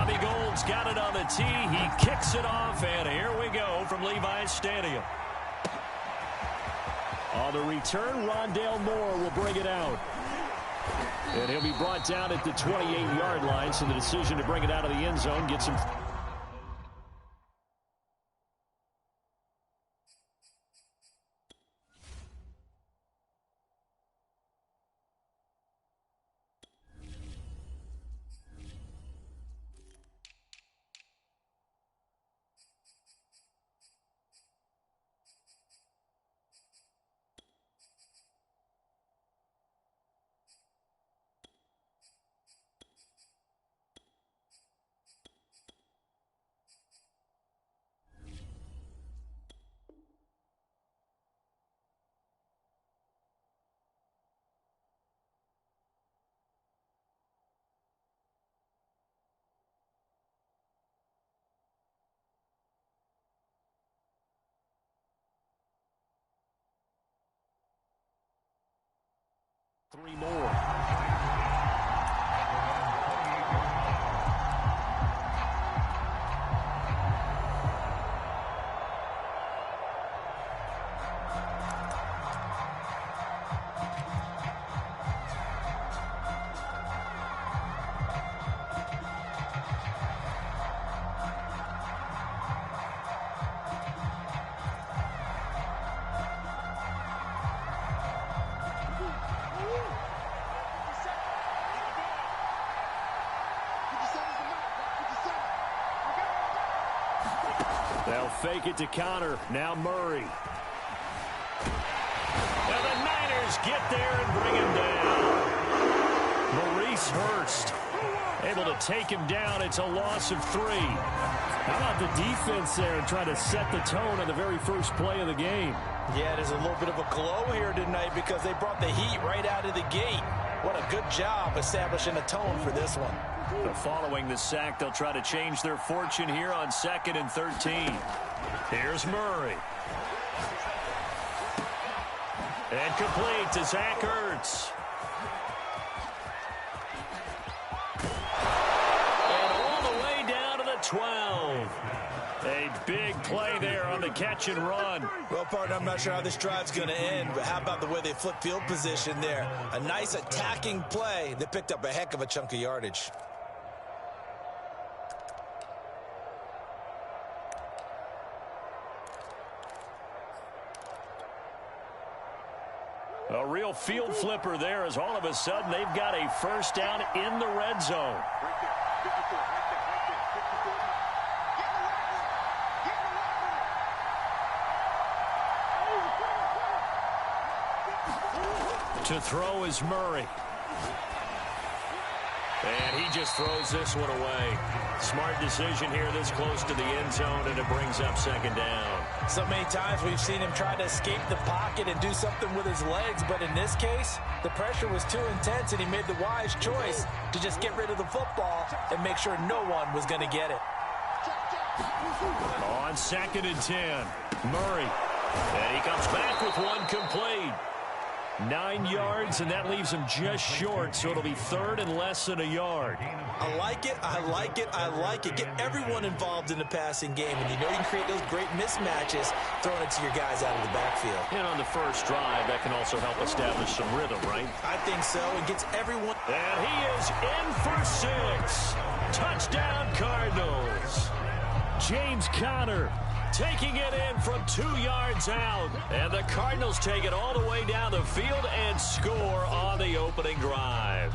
Robbie Gould's got it on the tee. He kicks it off, and here we go from Levi's Stadium. On the return, Rondale Moore will bring it out. And he'll be brought down at the 28-yard line, so the decision to bring it out of the end zone gets him. Three more. They'll fake it to Connor. Now Murray. And the Niners get there and bring him down. Maurice Hurst able to take him down. It's a loss of 3. How about the defense there trying to set the tone on the very first play of the game? Yeah, there's a little bit of a glow here tonight because they brought the heat right out of the gate. What a good job establishing a tone for this one. Following the sack, they'll try to change their fortune here on 2nd and 13. Here's Murray. And complete to Zach Ertz. And all the way down to the 12. A big play there on the catch and run. Well, partner, I'm not sure how this drive's going to end, but how about the way they flip field position there? A nice attacking play that picked up a heck of a chunk of yardage. A real field flipper there as all of a sudden they've got a first down in the red zone. To throw is Murray. And he just throws this one away. Smart decision here this close to the end zone, and it brings up 2nd down. So many times we've seen him try to escape the pocket and do something with his legs, but in this case, the pressure was too intense, and he made the wise choice to just get rid of the football and make sure no one was going to get it. On 2nd and 10, Murray. And he comes back with one complete. 9 yards, and that leaves him just short, so it'll be 3rd and less than a yard. I like it, I like it, I like it. Get everyone involved in the passing game, and you know you can create those great mismatches throwing it to your guys out of the backfield. And on the first drive, that can also help establish some rhythm, right? I think so. It gets everyone. And he is in for 6. Touchdown, Cardinals. James Conner taking it in from 2 yards out. And the Cardinals take it all the way down the field and score on the opening drive.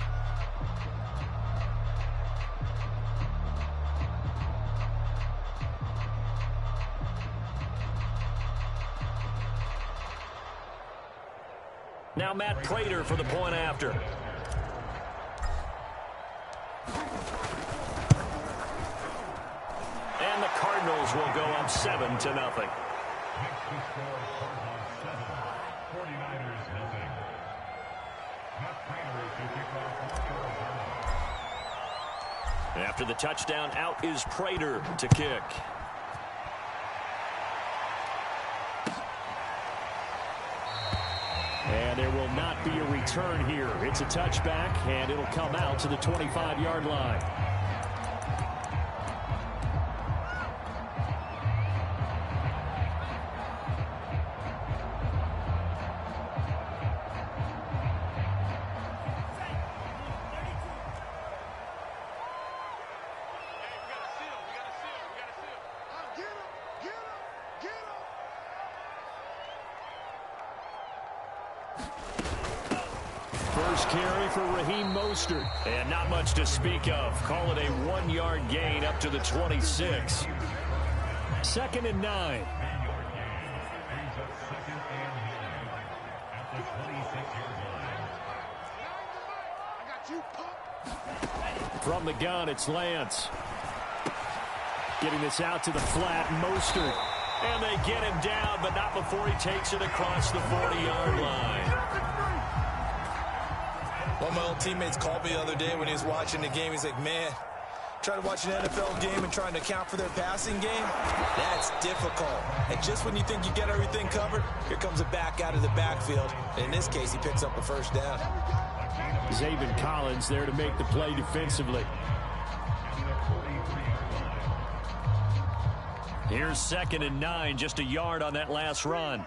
Now Matt Prater for the point after. And the Cardinals will go up 7-0. After the touchdown, out is Prater to kick. And there will not be a return here. It's a touchback, and it'll come out to the 25-yard line. first carry for Raheem Mostert. And not much to speak of. Call it a 1-yard gain up to the 26. 2nd and 9. From the gun, it's Lance. Getting this out to the flat, Mostert. And they get him down, but not before he takes it across the 40-yard line. One of my old teammates called me the other day when he was watching the game. He's like, man, trying to watch an NFL game and trying to account for their passing game, that's difficult. And just when you think you get everything covered, here comes a back out of the backfield. And in this case, he picks up a first down. Zaven Collins there to make the play defensively. Here's 2nd and 9, just a yard on that last run.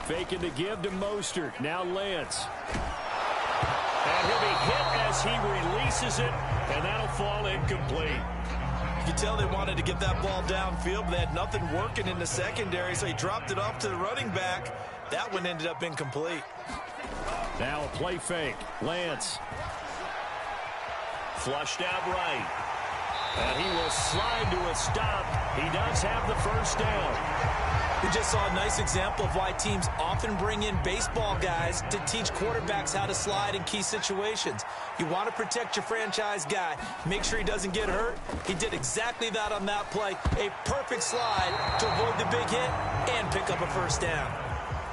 Faking to give to Mostert. Now Lance. And he'll be hit as he releases it, and that'll fall incomplete. You can tell they wanted to get that ball downfield, but they had nothing working in the secondary, so he dropped it off to the running back. That one ended up incomplete. Now a play fake. Lance. Flushed out right. And he will slide to a stop. He does have the first down. We just saw a nice example of why teams often bring in baseball guys to teach quarterbacks how to slide in key situations. You want to protect your franchise guy. Make sure he doesn't get hurt. He did exactly that on that play. A perfect slide to avoid the big hit and pick up a first down.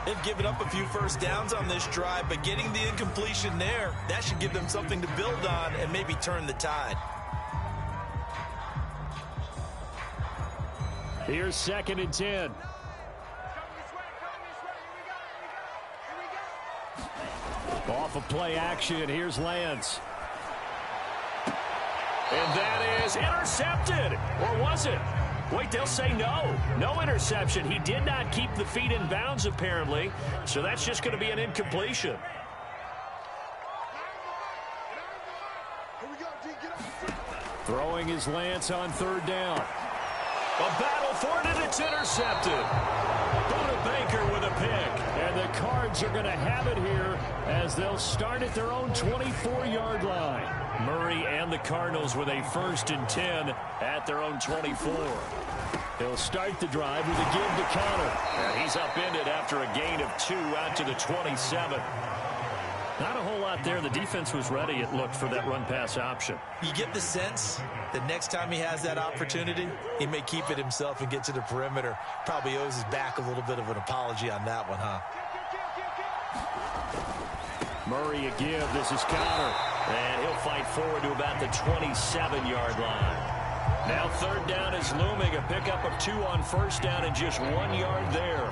They've given up a few first downs on this drive, but getting the incompletion there, that should give them something to build on and maybe turn the tide. Here's 2nd and 10. Off of play action, here's Lance. And that is intercepted. Or was it? Wait, they'll say no. No interception. He did not keep the feet in bounds, apparently. So that's just going to be an incompletion. Throwing his Lance on 3rd down. A battle for it, and it's intercepted. Buda Baker with a pick. And the Cards are going to have it here as they'll start at their own 24-yard line. Murray and the Cardinals with a 1st and 10 at their own 24. He'll start the drive with a give to Connor. And he's upended after a gain of 2 out to the 27. Not a whole lot there. The defense was ready, it looked, for that run-pass option. You get the sense that next time he has that opportunity, he may keep it himself and get to the perimeter. Probably owes his back a little bit of an apology on that one, huh? Murray a give. This is Connor. And he'll fight forward to about the 27-yard line. Now 3rd down is looming. A pickup of 2 on 1st down and just 1 yard there.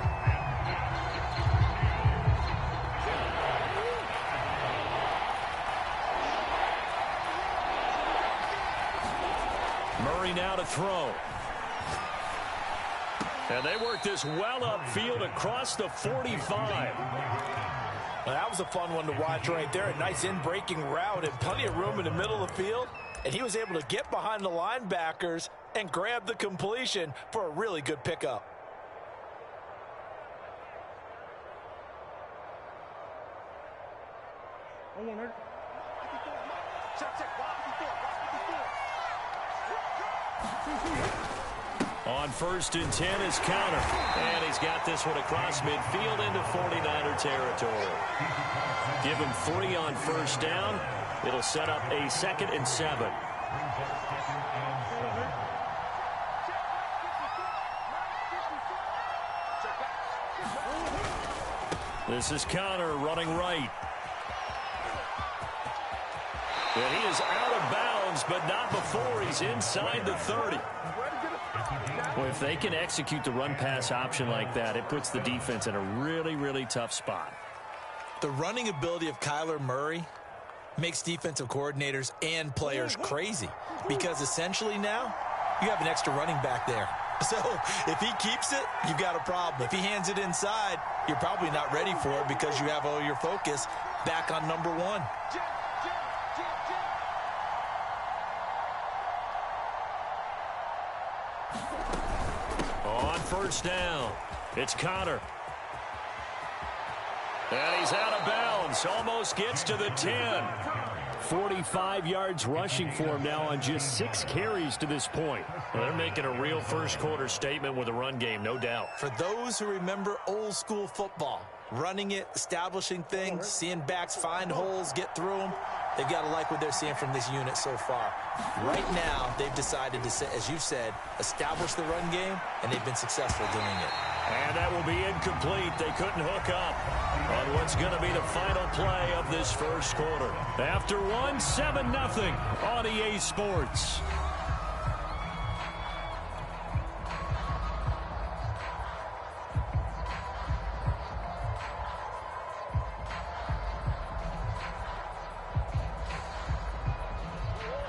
Murray now to throw. And they work this well upfield across the 45. Well, that was a fun one to watch right there. A nice in-breaking route and plenty of room in the middle of the field. And he was able to get behind the linebackers and grab the completion for a really good pickup. On 1st and 10 is Connor. And he's got this one across midfield into 49er territory. Give him 3 on 1st down. It'll set up a 2nd and 7. This is Connor running right. And he is out of bounds, but not before he's inside the 30. Well, if they can execute the run-pass option like that, it puts the defense in a really, really tough spot. The running ability of Kyler Murray makes defensive coordinators and players crazy because essentially now you have an extra running back there. So if he keeps it, you've got a problem. If he hands it inside, you're probably not ready for it because you have all your focus back on number 1. first down. It's Connor. And he's out of bounds. Almost gets to the 10. 45 yards rushing for him now on just 6 carries to this point. Well, they're making a real first-quarter statement with a run game, no doubt. For those who remember old-school football, running it, establishing things, seeing backs find holes, get through them, they've got to like what they're seeing from this unit so far. Right now, they've decided to, as you said, establish the run game, and they've been successful doing it. And that will be incomplete. They couldn't hook up on what's going to be the final play of this first quarter. After one, 7-0 on EA Sports.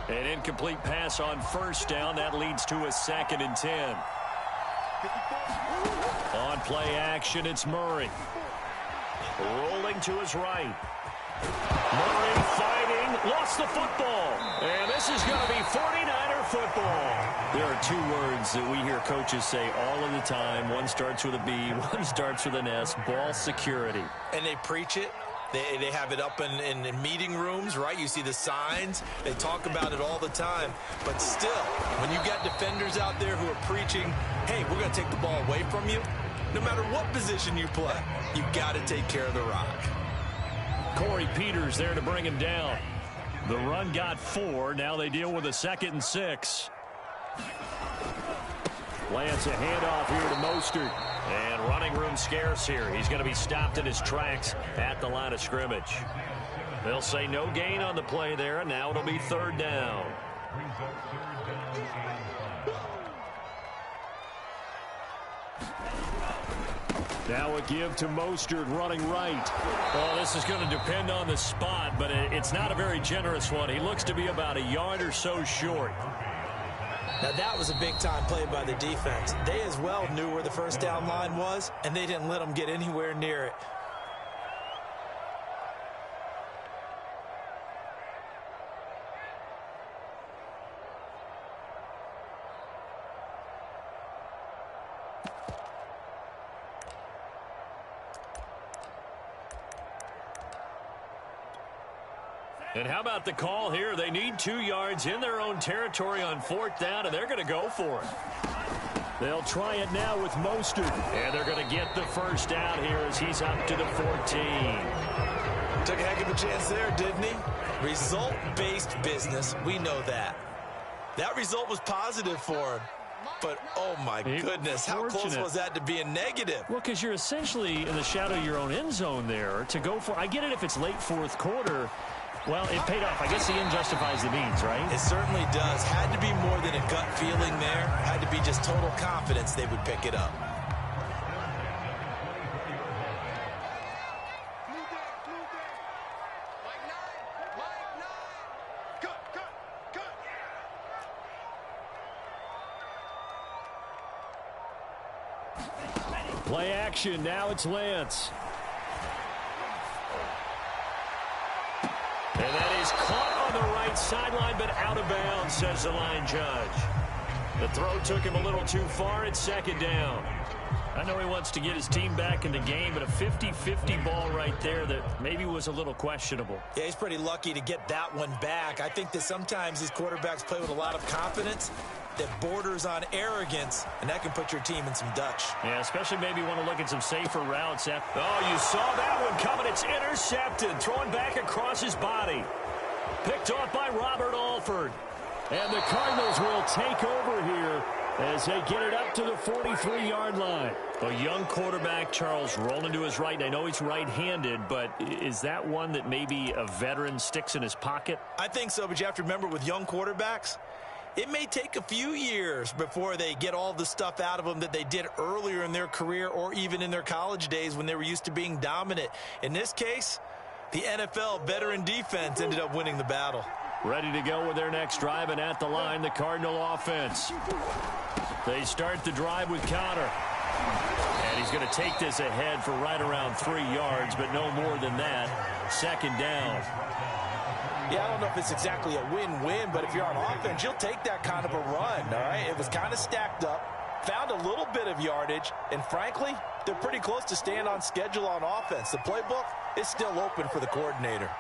An incomplete pass on first down. That leads to a 2nd and 10. On play action, it's Murray. Rolling to his right. Murray fighting, lost the football. And this is going to be 49er football. There are 2 words that we hear coaches say all of the time. One starts with a B, one starts with an S, ball security. And they preach it. They have it up in meeting rooms, right? You see the signs. They talk about it all the time. But still, when you got defenders out there who are preaching, hey, we're going to take the ball away from you, no matter what position you play, you got to take care of the rock. Corey Peters there to bring him down. The run got 4. Now they deal with a 2nd and 6. Lance a handoff here to Mostert. And running room scarce here. He's going to be stopped in his tracks at the line of scrimmage. They'll say no gain on the play there, and now it'll be 3rd down. Now a give to Mostert running right. Well, this is going to depend on the spot, but it's not a very generous one. He looks to be about a yard or so short. Now, that was a big-time play by the defense. They as well knew where the first down line was, and they didn't let them get anywhere near it. And how about the call here? They need 2 yards in their own territory on 4th down, and they're going to go for it. They'll try it now with Mostert. And they're going to get the first down here as he's up to the 14. Took a heck of a chance there, didn't he? Result-based business, we know that. That result was positive for him. But, oh, my goodness, how close was that to being negative? Well, because you're essentially in the shadow of your own end zone there to go for. I get it if it's late 4th quarter. Well, it paid off. I guess the end justifies the means, right? It certainly does. Had to be more than a gut feeling there. Had to be just total confidence they would pick it up. Play action. Now it's Lance. And that is caught on the right sideline, but out of bounds, says the line judge. The throw took him a little too far. It's 2nd down. I know he wants to get his team back in the game, but a 50-50 ball right there that maybe was a little questionable. Yeah, he's pretty lucky to get that one back. I think that sometimes these quarterbacks play with a lot of confidence that borders on arrogance, and that can put your team in some Dutch. Yeah, especially maybe want to look at some safer routes. Oh, you saw that one coming. It's intercepted. Thrown back across his body. Picked off by Robert Alford. And the Cardinals will take over here as they get it up to the 43-yard line. A young quarterback, Charles, rolling to his right. I know he's right-handed, but is that one that maybe a veteran sticks in his pocket? I think so, but you have to remember with young quarterbacks, it may take a few years before they get all the stuff out of them that they did earlier in their career or even in their college days when they were used to being dominant. In this case, the NFL veteran defense ended up winning the battle. Ready to go with their next drive, and at the line, the Cardinal offense. They start the drive with Connor. And he's going to take this ahead for right around 3 yards, but no more than that. 2nd down. Yeah, I don't know if it's exactly a win-win, but if you're on offense, you'll take that kind of a run, all right? It was kind of stacked up. found a little bit of yardage, and frankly, they're pretty close to staying on schedule on offense. The playbook is still open for the coordinator.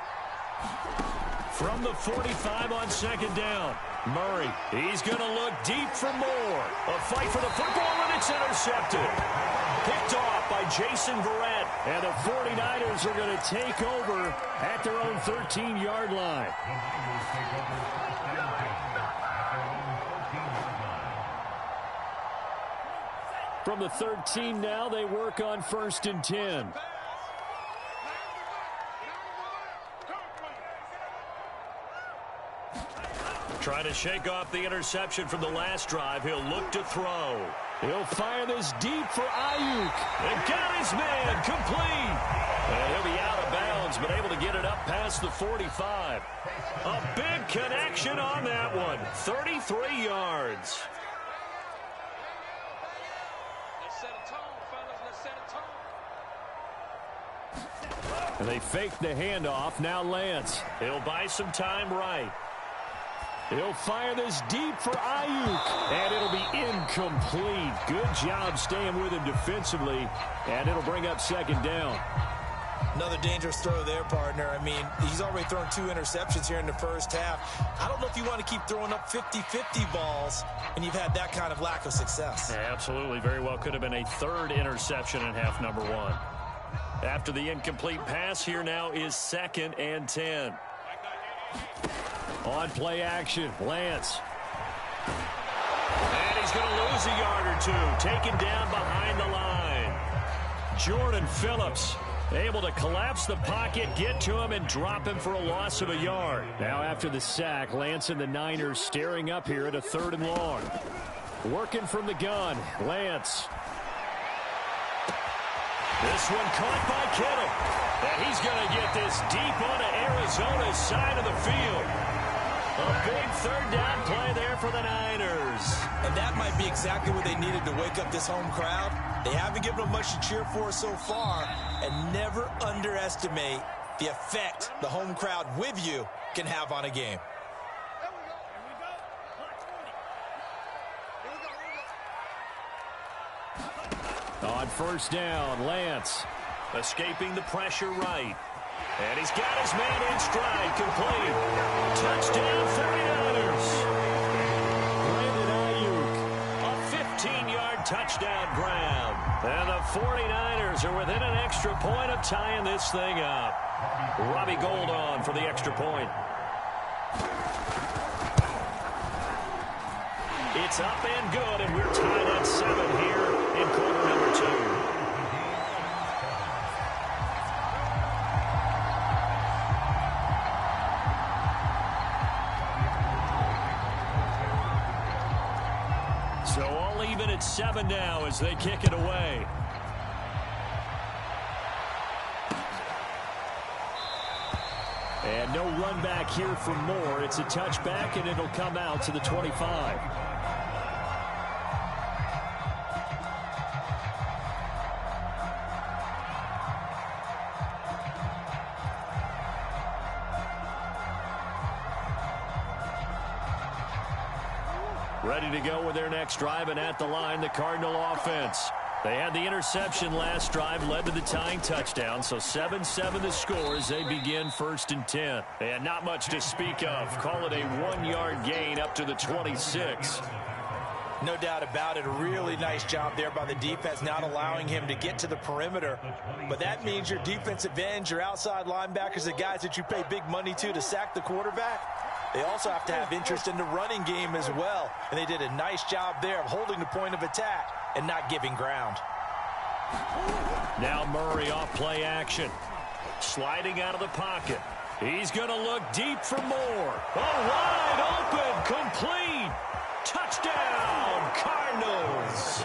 From the 45 on second down, Murray, he's going to look deep for more. A fight for the football, and it's intercepted. Picked off by Jason Verrett, and the 49ers are going to take over at their own 13-yard line. From the 13 now, they work on 1st and 10. Trying to shake off the interception from the last drive. He'll look to throw. He'll fire this deep for Ayuk. And got his man complete. And he'll be out of bounds, but able to get it up past the 45. A big connection on that one. 33 yards. And they fake the handoff. Now Lance. He'll buy some time right. He'll fire this deep for Ayuk. And it'll be incomplete. Good job staying with him defensively. And it'll bring up second down. Another dangerous throw there, partner. I mean, he's already thrown 2 interceptions here in the first half. I don't know if you want to keep throwing up 50-50 balls when you've had that kind of lack of success. Yeah, absolutely. Very well could have been a 3rd interception in half number 1. After the incomplete pass, here now is 2nd and 10. On play action, Lance. And he's going to lose a yard or 2. Taken down behind the line. Jordan Phillips able to collapse the pocket, get to him, and drop him for a loss of a yard. Now after the sack, Lance and the Niners staring up here at a 3rd and long. Working from the gun, Lance. This one caught by Kittle. And he's going to get this deep onto Arizona's side of the field. A big 3rd down play there for the Niners. And that might be exactly what they needed to wake up this home crowd. They haven't given them much to cheer for so far. And never underestimate the effect the home crowd with you can have on a game. On 1st down, Lance escaping the pressure right. And he's got his man in stride, complete. Touchdown, 49ers. Brandon Ayuk, a 15-yard touchdown grab. And the 49ers are within an extra point of tying this thing up. Robbie Gould on for the extra point. It's up and good, and we're tied at 7 here in quarter number 2. So all even at 7 now as they kick it away. And no run back here for Moore. It's a touchback, and it'll come out to the 25. Ready to go with their next drive, and at the line, the Cardinal offense. They had the interception last drive, led to the tying touchdown, so 7-7 the score as they begin 1st and 10. And not much to speak of. Call it a 1-yard gain up to the 26. No doubt about it. A really nice job there by the defense, not allowing him to get to the perimeter. But that means your defensive ends, your outside linebackers, the guys that you pay big money to sack the quarterback, they also have to have interest in the running game as well. And they did a nice job there of holding the point of attack and not giving ground. Now Murray off play action. Sliding out of the pocket. He's going to look deep for more. Oh, wide open, complete. Touchdown, Cardinals.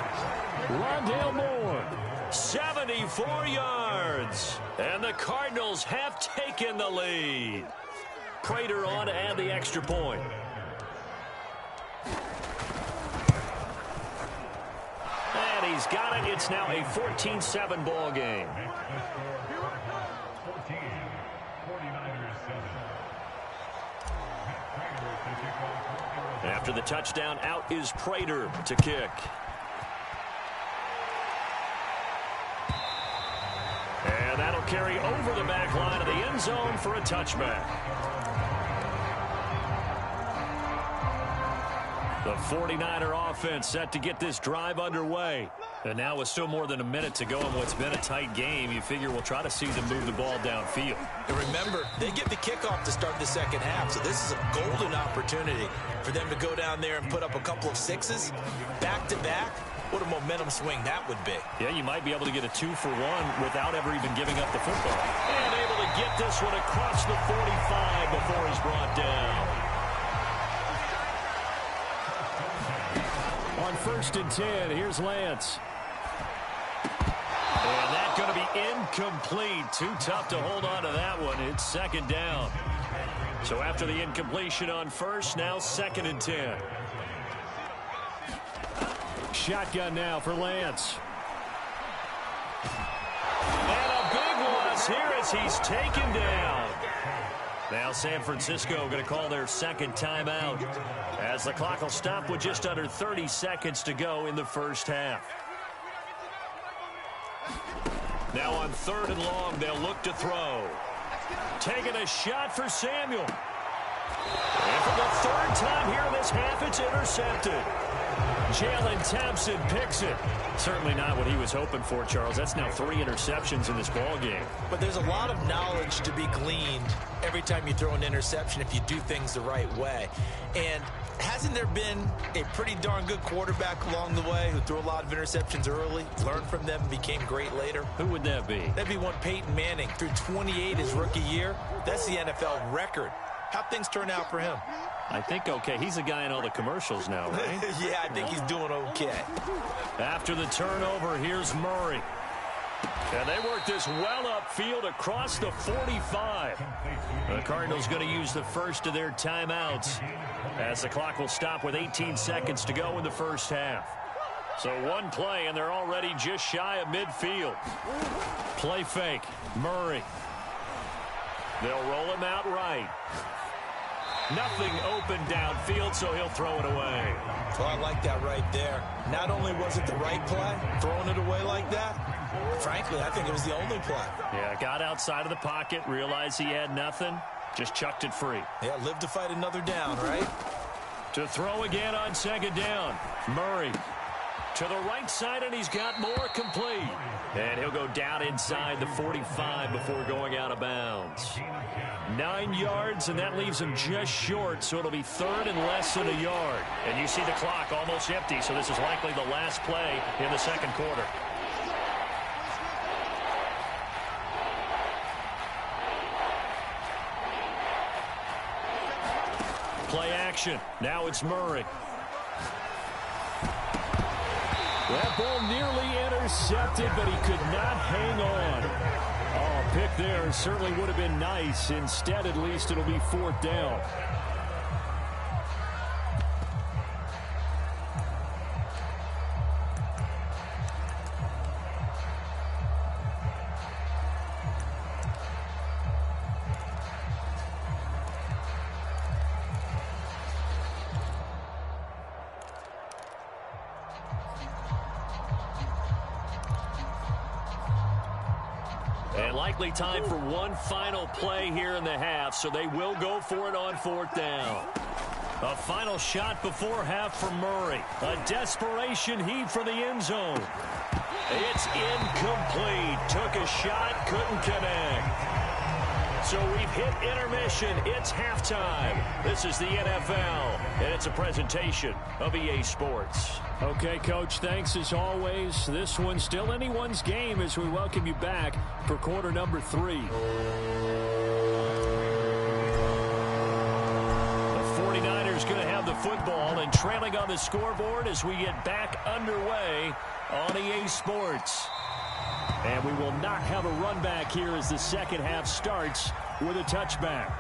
Rondale Moore, 74 yards. And the Cardinals have taken the lead. Prater on to add the extra point. And he's got it. It's now a 14-7 ball game. After the touchdown, out is Prater to kick. And that'll carry over the back line of the end zone for a touchback. The 49er offense set to get this drive underway. And now with still more than a minute to go in what's been a tight game, you figure we'll try to see them move the ball downfield. And remember, they get the kickoff to start the second half, so this is a golden opportunity for them to go down there and put up a couple of sixes back-to-back. What a momentum swing that would be. Yeah, you might be able to get a 2-for-1 without ever even giving up the football. And able to get this one across the 45 before he's brought down. On 1st and 10, here's Lance. And that's going to be incomplete. Too tough to hold on to that one. It's 2nd down. So after the incompletion on 1st, now 2nd and 10. Shotgun now for Lance. And a big one here as he's taken down. Now San Francisco going to call their 2nd timeout as the clock will stop with just under 30 seconds to go in the first half. Now on 3rd and long, they'll look to throw. Taking a shot for Samuel. And for the 3rd time here in this half, it's intercepted. Jalen Thompson picks it. Certainly not what he was hoping for, Charles. That's now 3 interceptions in this ball game. But there's a lot of knowledge to be gleaned every time you throw an interception if you do things the right way. And hasn't there been a pretty darn good quarterback along the way who threw a lot of interceptions early, learned from them, and became great later? Who would that be? That'd be one Peyton Manning. Threw 28 his rookie year. That's the NFL record. How'd things turn out for him? I think okay. He's a guy in all the commercials now, right? Yeah, I think he's doing okay. After the turnover, here's Murray. And they work this well upfield across the 45. The Cardinals going to use the first of their timeouts as the clock will stop with 18 seconds to go in the first half. So one play, and they're already just shy of midfield. Play fake. Murray. They'll roll him out right. Nothing open downfield, so he'll throw it away. Well, I like that right there. Not only was it the right play, throwing it away like that, frankly, I think it was the only play. Yeah, got outside of the pocket, realized he had nothing, just chucked it free. Yeah, live to fight another down, right? To throw again on 2nd down. Murray to the right side, and he's got more complete. And he'll go down inside the 45 before going out of bounds. 9 yards, and that leaves him just short, so it'll be 3rd and less than a yard. And you see the clock almost empty, so this is likely the last play in the 2nd quarter. Play action. Now it's Murray. That ball nearly intercepted, but he could not hang on. Oh, pick there certainly would have been nice. Instead, at least, it'll be 4th down. And likely time for one final play here in the half, so they will go for it on 4th down. A final shot before half for Murray. A desperation heave for the end zone. It's incomplete. Took a shot, couldn't connect. So we've hit intermission. It's halftime. This is the NFL, and it's a presentation of EA Sports. Okay, Coach, thanks as always. This one's still anyone's game as we welcome you back for quarter number 3. The 49ers going to have the football and trailing on the scoreboard as we get back underway on EA Sports. And we will not have a run back here as the second half starts with a touchback.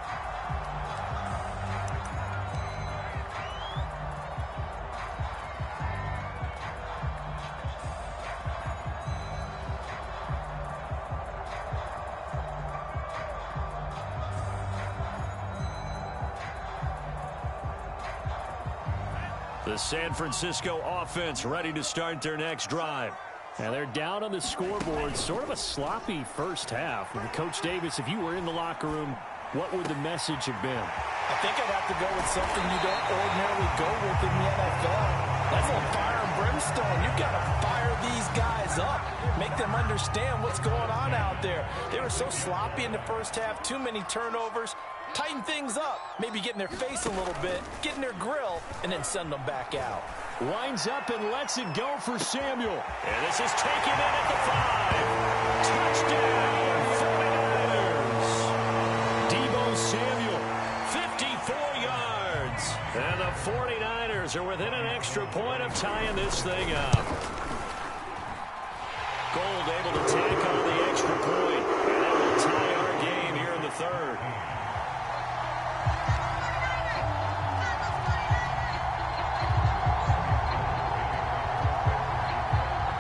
The San Francisco offense ready to start their next drive. And they're down on the scoreboard. Sort of a sloppy first half. And Coach Davis, if you were in the locker room, what would the message have been? I think I'd have to go with something you don't ordinarily go with in the NFL. That's a little fire and brimstone. You've got to fire these guys up. Make them understand what's going on out there. They were so sloppy in the first half. Too many turnovers. Tighten things up. Maybe get in their face a little bit. Get in their grill. And then send them back out. Winds up and lets it go for Samuel. And this is taken in at the 5. Touchdown, 49ers. Deebo Samuel, 54 yards. And the 49ers are within an extra point of tying this thing up. Gold able to tack on the extra point. And that will tie our game here in the third.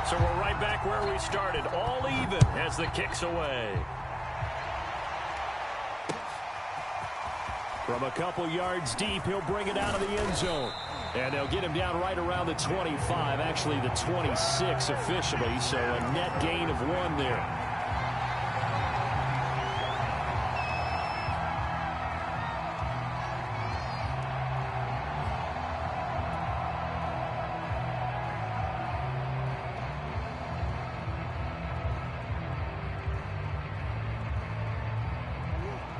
So we're right back where we started, all even as the kick's away. From a couple yards deep, he'll bring it out of the end zone. And they'll get him down right around the 25, actually the 26 officially, so a net gain of 1 there.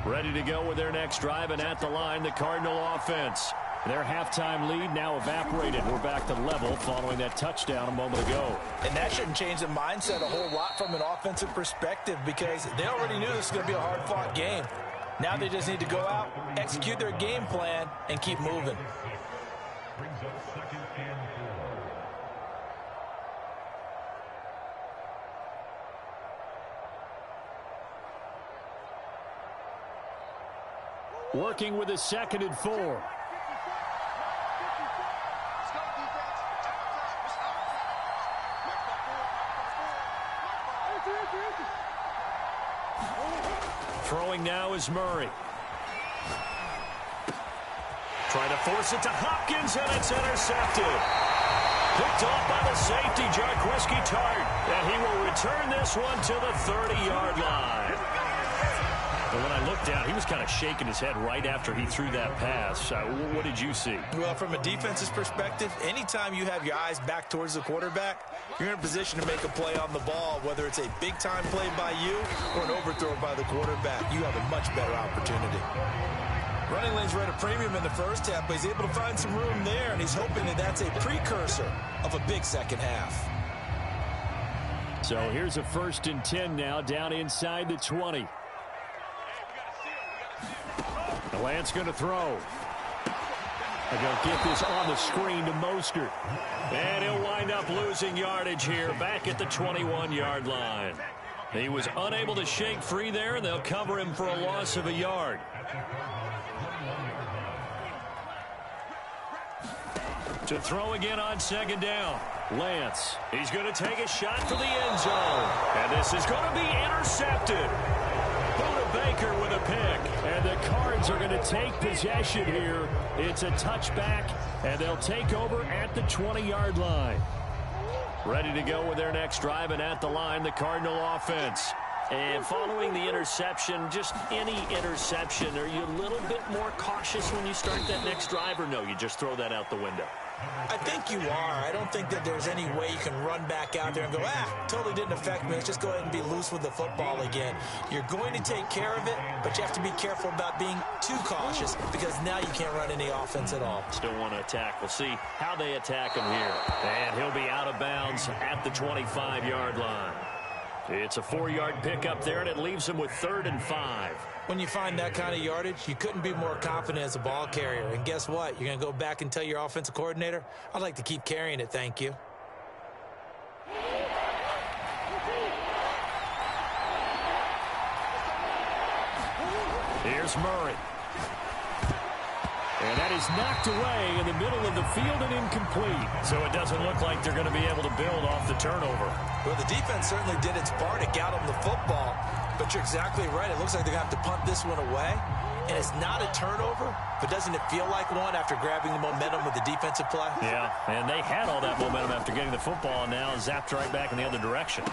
Ready to go with their next drive, and at the line, the Cardinal offense. Their halftime lead now evaporated. We're back to level following that touchdown a moment ago. And that shouldn't change the mindset a whole lot from an offensive perspective because they already knew this was going to be a hard-fought game. Now they just need to go out, execute their game plan, and keep moving. Brings up 2nd and 4. Working with a 2nd and 4. Throwing now is Murray. Trying to force it to Hopkins, and it's intercepted. Picked off by the safety, Jarquiski Tart. And he will return this one to the 30-yard line. And when I looked down, he was kind of shaking his head right after he threw that pass. What did you see? Well, from a defense's perspective, anytime you have your eyes back towards the quarterback, you're in a position to make a play on the ball, whether it's a big-time play by you or an overthrow by the quarterback. You have a much better opportunity. Running lanes were at a premium in the first half, but he's able to find some room there, and he's hoping that that's a precursor of a big second half. So here's a 1st and 10 now, down inside the 20. Lance going to throw. They're going to get this on the screen to Mostert. And he'll wind up losing yardage here back at the 21-yard line. He was unable to shake free there, and they'll cover him for a loss of a yard. To throw again on 2nd down. Lance. He's going to take a shot for the end zone. And this is going to be intercepted. Baker with a pick, and the Cards are going to take possession here. It's a touchback, and they'll take over at the 20-yard line. Ready to go with their next drive, and at the line, the Cardinal offense. And following the interception, just any interception, are you a little bit more cautious when you start that next drive, or no, you just throw that out the window? I think you are. I don't think that there's any way you can run back out there and go, totally didn't affect me. Let's just go ahead and be loose with the football again. You're going to take care of it, but you have to be careful about being too cautious because now you can't run any offense at all. Still want to attack. We'll see how they attack him here. And he'll be out of bounds at the 25-yard line. It's a 4-yard pickup there, and it leaves him with 3rd and 5. When you find that kind of yardage, you couldn't be more confident as a ball carrier. And guess what? You're going to go back and tell your offensive coordinator, I'd like to keep carrying it, thank you. Here's Murray. And that is knocked away in the middle of the field and incomplete. So it doesn't look like they're going to be able to build off the turnover. Well, the defense certainly did its part to get them the football. But you're exactly right. It looks like they're going to have to punt this one away. And it's not a turnover, but doesn't it feel like one after grabbing the momentum with the defensive play? Yeah, and they had all that momentum after getting the football, and now zapped right back in the other direction.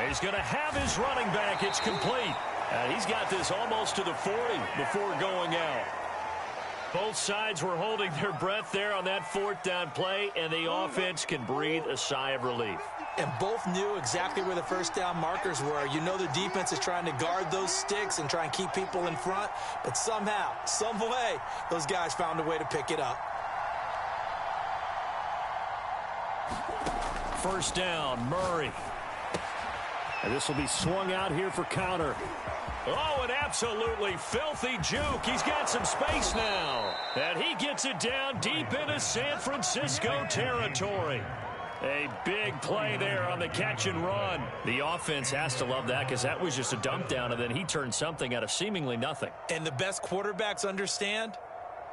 He's going to have his running back. It's complete. And he's got this almost to the 40 before going out. Both sides were holding their breath there on that fourth down play, and the offense can breathe a sigh of relief. And both knew exactly where the first down markers were. You know the defense is trying to guard those sticks and try and keep people in front, but somehow, some way, those guys found a way to pick it up. First down, Murray. And this will be swung out here for counter. Oh, an absolutely filthy juke. He's got some space now. And he gets it down deep into San Francisco territory. A big play there on the catch and run. The offense has to love that because that was just a dump down, and then he turned something out of seemingly nothing. And the best quarterbacks understand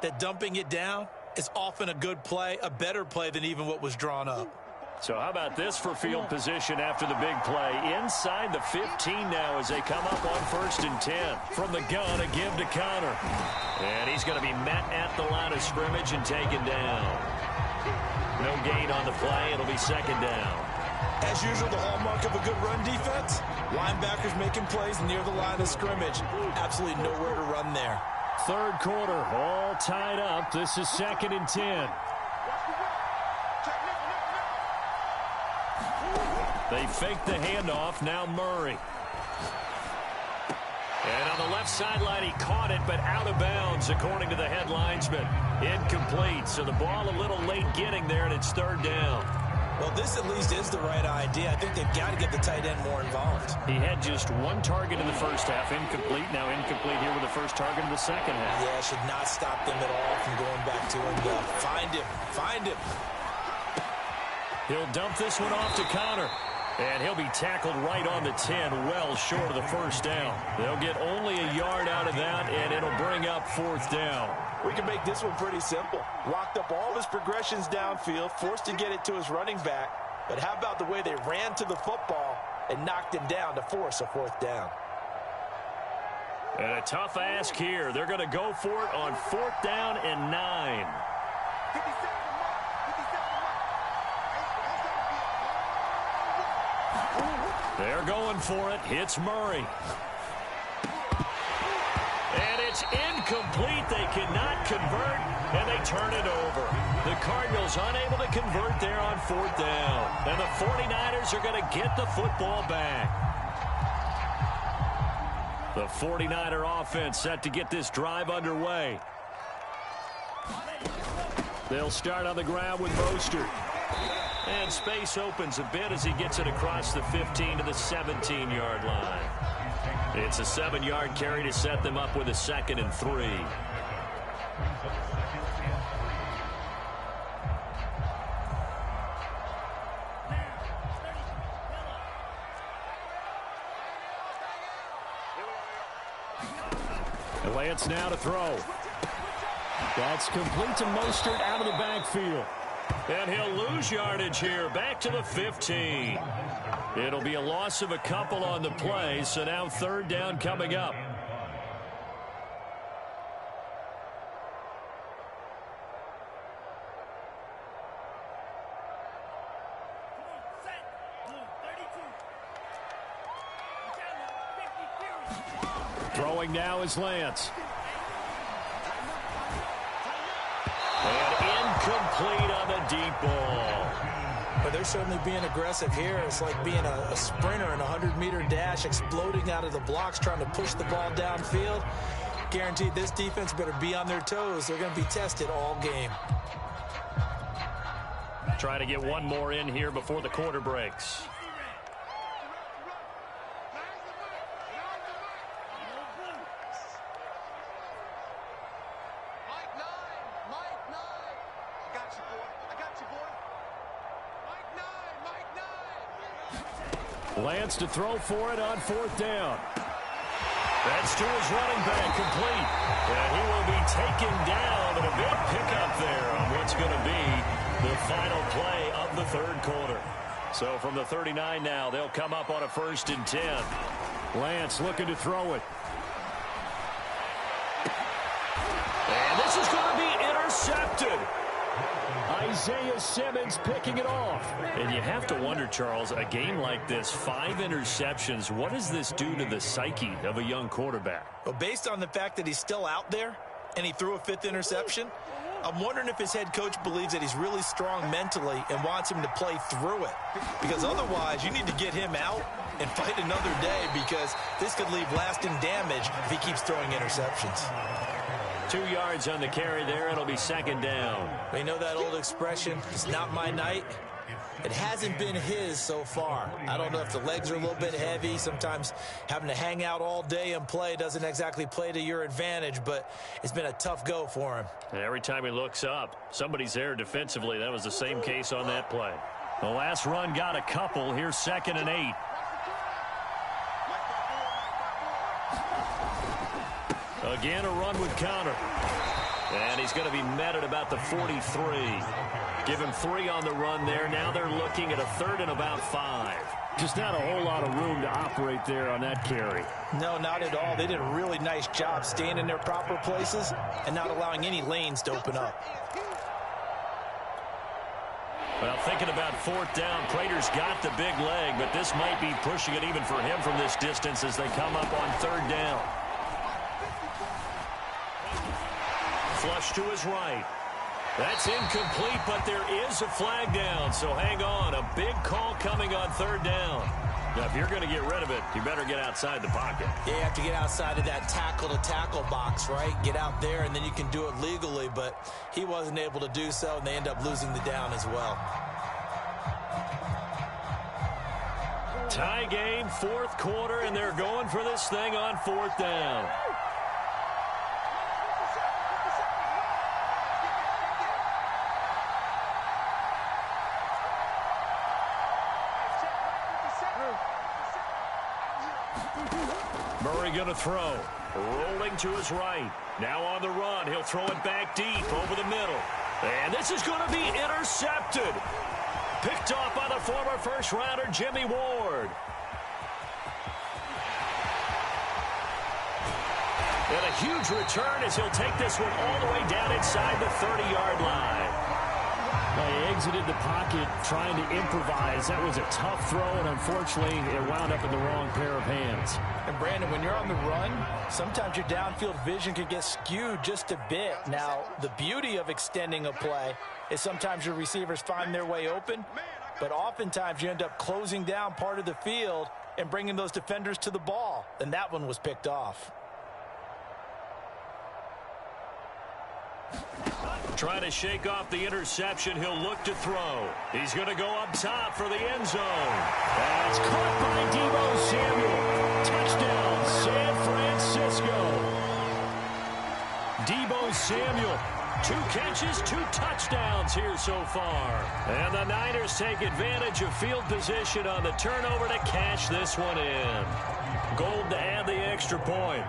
that dumping it down is often a good play, a better play than even what was drawn up. So how about this for field position after the big play? Inside the 15 now as they come up on 1st and 10. From the gun, a give to counter. And he's going to be met at the line of scrimmage and taken down. No gain on the play. It'll be second down. As usual, the hallmark of a good run defense, linebackers making plays near the line of scrimmage. Absolutely nowhere to run there. Third quarter, all tied up. This is 2nd and 10. They fake the handoff. Now Murray. And on the left sideline, he caught it, but out of bounds, according to the head linesman. Incomplete. So the ball a little late getting there, and it's 3rd down. Well, this at least is the right idea. I think they've got to get the tight end more involved. He had just one target in the first half. Incomplete. Now incomplete here with the first target in the second half. Yeah, should not stop them at all from going back to him. Find him. Find him. He'll dump this one off to Connor. And he'll be tackled right on the 10, well short of the first down. They'll get only a yard out of that, and it'll bring up 4th down. We can make this one pretty simple. Locked up all of his progressions downfield, forced to get it to his running back. But how about the way they ran to the football and knocked him down to force a 4th down? And a tough ask here. They're going to go for it on 4th down and 9. They're going for it. Hits Murray. And it's incomplete. They cannot convert, and they turn it over. The Cardinals unable to convert there on 4th down. And the 49ers are going to get the football back. The 49er offense set to get this drive underway. They'll start on the ground with Mostert. And space opens a bit as he gets it across the 15 to the 17-yard line. It's a 7-yard carry to set them up with a 2nd and 3. Lance now to throw. That's complete to Mostert out of the backfield. And he'll lose yardage here, back to the 15. It'll be a loss of a couple on the play, so now 3rd down coming up. Throwing now is Lance. And incomplete on the deep ball. But they're certainly being aggressive here. It's like being a sprinter in a 100-meter dash, exploding out of the blocks, trying to push the ball downfield. Guaranteed this defense better be on their toes. They're going to be tested all game. Trying to get one more in here before the quarter breaks. Lance to throw for it on 4th down. That's to his running back, complete. And he will be taken down, but a big pickup there on what's going to be the final play of the 3rd quarter. So from the 39 now, they'll come up on a 1st and 10. Lance looking to throw it. And this is going to be intercepted. Isaiah Simmons picking it off. And you have to wonder, Charles, a game like this, 5 interceptions, what does this do to the psyche of a young quarterback? Well, based on the fact that he's still out there and he threw a 5th interception, I'm wondering if his head coach believes that he's really strong mentally and wants him to play through it. Because otherwise, you need to get him out and fight another day, because this could leave lasting damage if he keeps throwing interceptions. 2 yards on the carry there. It'll be 2nd down. You know that old expression, it's not my night? It hasn't been his so far. I don't know if the legs are a little bit heavy. Sometimes having to hang out all day and play doesn't exactly play to your advantage, but it's been a tough go for him. And every time he looks up, somebody's there defensively. That was the same case on that play. The last run got a couple. Here's 2nd and 8. Again, a run with Conner. And he's going to be met at about the 43. Give him 3 on the run there. Now they're looking at a 3rd and about 5. Just not a whole lot of room to operate there on that carry. No, not at all. They did a really nice job staying in their proper places and not allowing any lanes to open up. Well, thinking about 4th down, Prater's got the big leg, but this might be pushing it even for him from this distance as they come up on 3rd down. Flush to his right. That's incomplete, but there is a flag down, so hang on. A big call coming on 3rd down. Now, if you're going to get rid of it, you better get outside the pocket. Yeah, you have to get outside of that tackle-to-tackle box, right? Get out there, and then you can do it legally, but he wasn't able to do so, and they end up losing the down as well. Tie game, 4th quarter, and they're going for this thing on 4th down. Murray going to throw. Rolling to his right. Now on the run. He'll throw it back deep over the middle. And this is going to be intercepted. Picked off by the former first-rounder, Jimmy Ward. And a huge return as he'll take this one all the way down inside the 30-yard line. Well, he exited the pocket trying to improvise. That was a tough throw, and unfortunately, it wound up in the wrong pair of hands. And, Brandon, when you're on the run, sometimes your downfield vision can get skewed just a bit. Now, the beauty of extending a play is sometimes your receivers find their way open, but oftentimes you end up closing down part of the field and bringing those defenders to the ball, and that one was picked off. Trying to shake off the interception. He'll look to throw. He's going to go up top for the end zone. That's caught by Deebo Samuel. Touchdown, San Francisco. Deebo Samuel. 2 catches, 2 touchdowns here so far. And the Niners take advantage of field position on the turnover to cash this one in. Gold to add the extra point.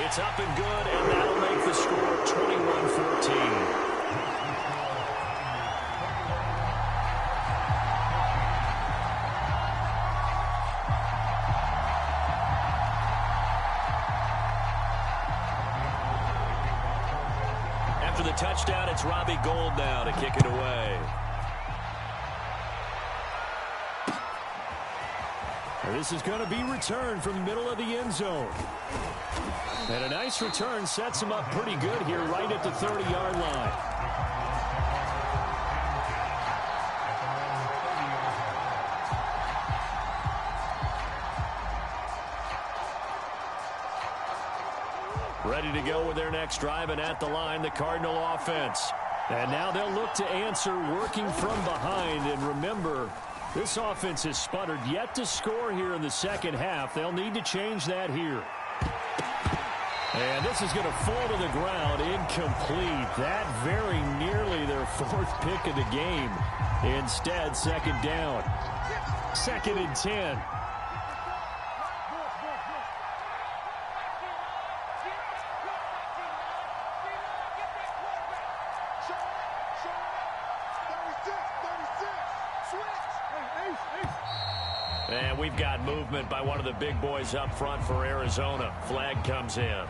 It's up and good, and that'll make the score 21-14. After the touchdown, it's Robbie Gould now to kick it away. This is going to be returned from the middle of the end zone. And a nice return sets him up pretty good here right at the 30-yard line. Ready to go with their next drive, and at the line, the Cardinal offense. And now they'll look to answer working from behind. And remember, this offense has sputtered yet to score here in the second half. They'll need to change that here. And this is going to fall to the ground, incomplete. That very nearly their 4th pick of the game. Instead, 2nd down. 2nd and 10. And we've got movement by one of the big boys up front for Arizona. Flag comes in.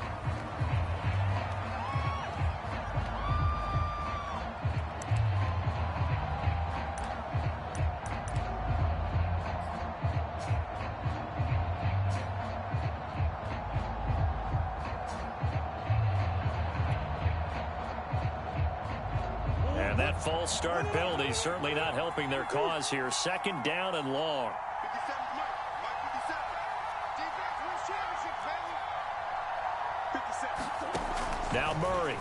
And that false start penalty certainly not helping their cause here. 2nd down and long. Now Murray.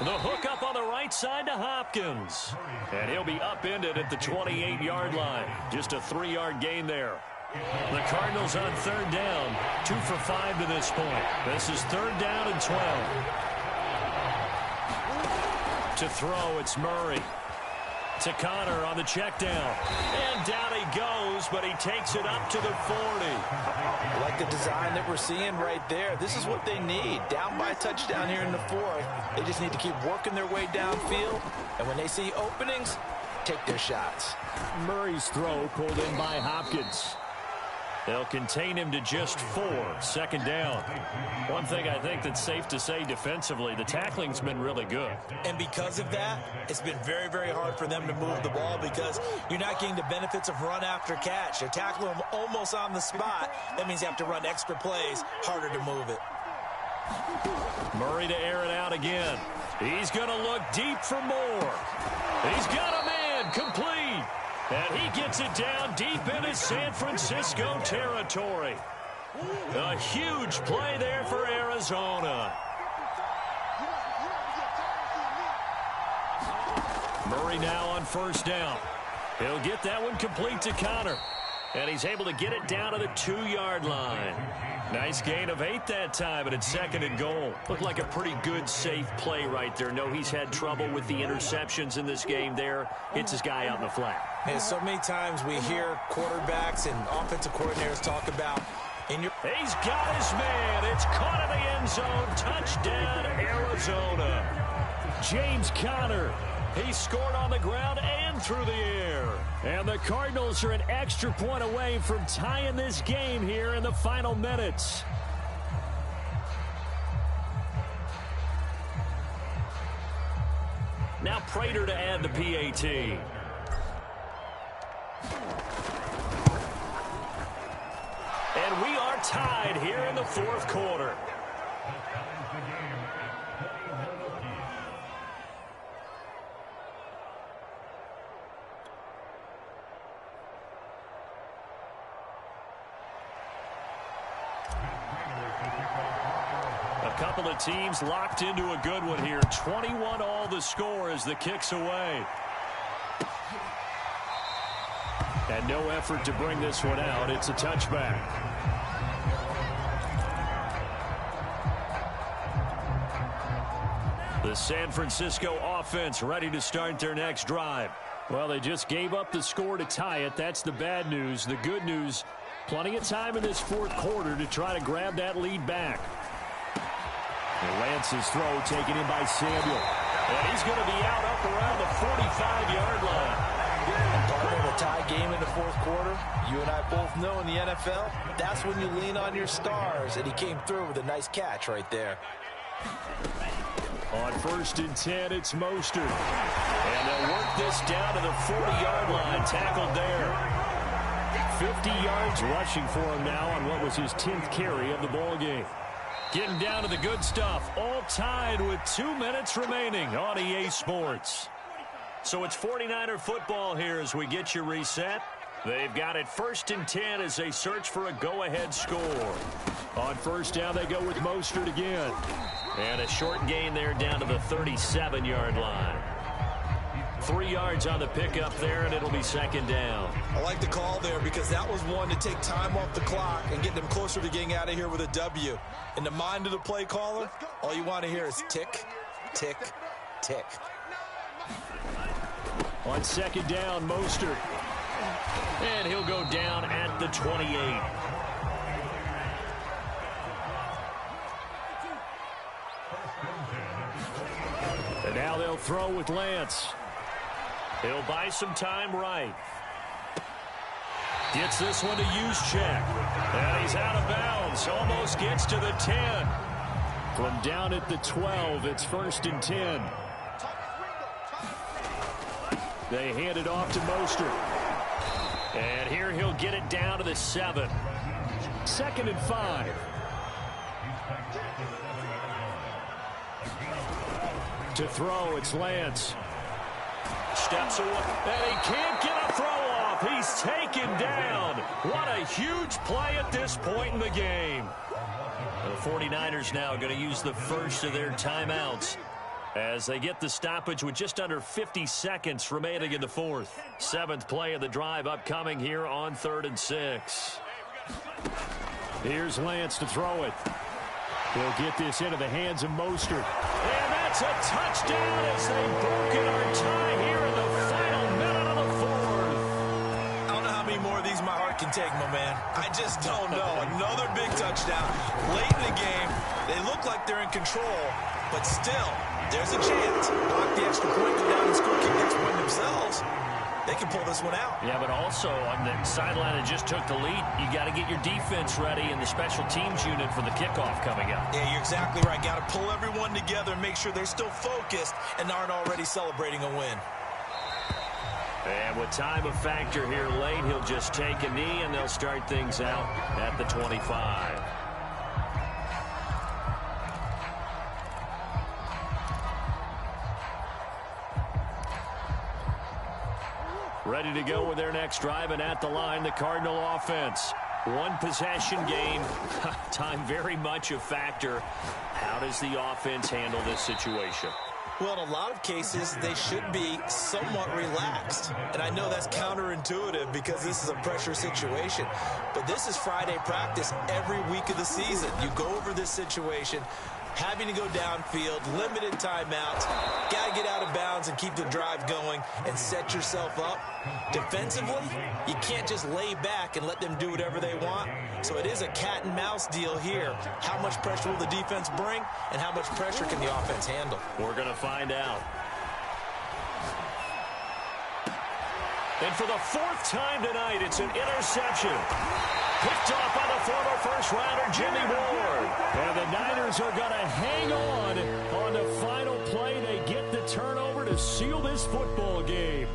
The hook up on the right side to Hopkins. And he'll be upended at the 28-yard line. Just a 3-yard gain there. The Cardinals on 3rd down. 2 for 5 to this point. This is 3rd down and 12. To throw, it's Murray. To Connor on the check down. And down he goes, but he takes it up to the 40. I like the design that we're seeing right there. This is what they need. Down by a touchdown here in the 4th. They just need to keep working their way downfield. And when they see openings, take their shots. Murray's throw pulled in by Hopkins. They'll contain him to just 4. 2nd down. One thing I think that's safe to say defensively, the tackling's been really good. And because of that, it's been very, very hard for them to move the ball because you're not getting the benefits of run after catch. You're tackling them almost on the spot. That means you have to run extra plays, harder to move it. Murray to air it out again. He's going to look deep for more. He's got a man complete. And he gets it down deep into San Francisco territory. A huge play there for Arizona. Murray now on 1st down. He'll get that one complete to Connor. And he's able to get it down to the 2-yard line. Nice gain of 8 that time, and it's 2nd and goal. Looked like a pretty good, safe play right there. No, he's had trouble with the interceptions in this game there. Hits his guy out in the flat. And so many times we hear quarterbacks and offensive coordinators talk about He's got his man. It's caught in the end zone. Touchdown, Arizona. James Conner. He scored on the ground and through the air. And the Cardinals are an extra point away from tying this game here in the final minutes. Now Prater to add the PAT. And we are tied here in the 4th quarter. A couple of teams locked into a good one here. 21 all the score as the kick's away. And no effort to bring this one out. It's a touchback. The San Francisco offense ready to start their next drive. Well, they just gave up the score to tie it. That's the bad news. The good news, plenty of time in this 4th quarter to try to grab that lead back. And Lance's throw taken in by Samuel. And he's going to be out up around the 45-yard line. And part of a tie game in the 4th quarter, you and I both know in the NFL, that's when you lean on your stars. And he came through with a nice catch right there. On 1st and 10, it's Mostert. And they'll work this down to the 40-yard line. Tackled there. 50 yards rushing for him now on what was his 10th carry of the ball game. Getting down to the good stuff. All tied with 2 minutes remaining on EA Sports. So it's 49er football here as we get you reset. They've got it 1st and 10 as they search for a go-ahead score. On 1st down, they go with Mostert again. And a short gain there down to the 37-yard line. 3 yards on the pickup there, and it'll be 2nd down. I like the call there because that was one to take time off the clock and get them closer to getting out of here with a W. In the mind of the play caller, all you want to hear is tick, tick, tick. On 2nd down, Mostert. And he'll go down at the 28. And now they'll throw with Lance. He'll buy some time right. Gets this one to Juszczyk. And he's out of bounds. Almost gets to the 10. From down at the 12, it's 1st and 10. They hand it off to Mostert. And here he'll get it down to the 7. 2nd and 5. To throw, it's Lance. Steps away, and he can't get a throw off. He's taken down. What a huge play at this point in the game. The 49ers now going to use the first of their timeouts as they get the stoppage with just under 50 seconds remaining in the 4th. 7th play of the drive upcoming here on 3rd and 6. Here's Lance to throw it. He'll get this into the hands of Mostert. And that's a touchdown as they've broken our tie here in the final minute of the 4th. I don't know how many more of these my heart can take, my man. I just don't know. Another big touchdown. Late in the game, they look like they're in control, but still, there's a chance. Block the extra point, go down and score, kick the extra point themselves. They can pull this one out. Yeah, but also on the sideline that just took the lead, you got to get your defense ready and the special teams unit for the kickoff coming up. Yeah, you're exactly right. Got to pull everyone together and make sure they're still focused and aren't already celebrating a win. And with time a factor here late, he'll just take a knee and they'll start things out at the 25. Ready to go with their next drive, and at the line, the Cardinal offense. One possession game. Time very much a factor. How does the offense handle this situation? Well, in a lot of cases, they should be somewhat relaxed. And I know that's counterintuitive because this is a pressure situation. But this is Friday practice every week of the season. You go over this situation, having to go downfield, limited timeouts, got to get out of bounds and keep the drive going and set yourself up. Defensively, you can't just lay back and let them do whatever they want. So it is a cat and mouse deal here. How much pressure will the defense bring and how much pressure can the offense handle? We're going to find out. And for the 4th time tonight, it's an interception. Picked off by the former first-rounder, Jimmy Ward. And the Niners are going to hang on the final play. They get the turnover to seal this football game.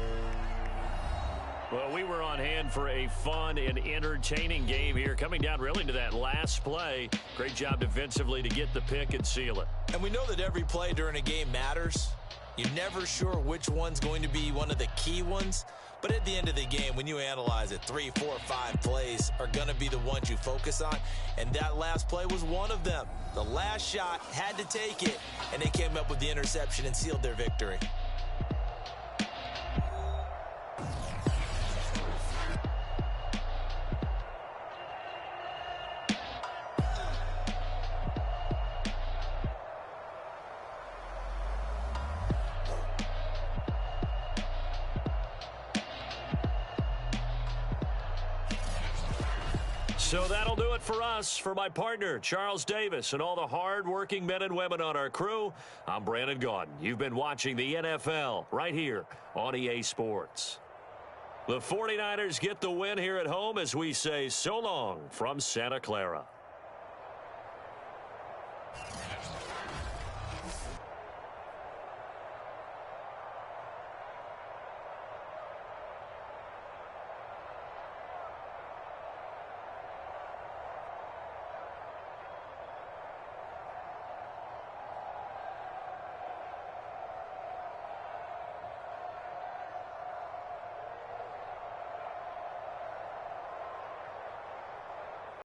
Well, we were on hand for a fun and entertaining game here, coming down really to that last play. Great job defensively to get the pick and seal it. And we know that every play during a game matters. You're never sure which one's going to be one of the key ones. But at the end of the game, when you analyze it, 3, 4, 5 plays are going to be the ones you focus on. And that last play was one of them. The last shot had to take it, and they came up with the interception and sealed their victory. So that'll do it for us. For my partner, Charles Davis, and all the hard-working men and women on our crew, I'm Brandon Gaudin. You've been watching the NFL right here on EA Sports. The 49ers get the win here at home as we say so long from Santa Clara.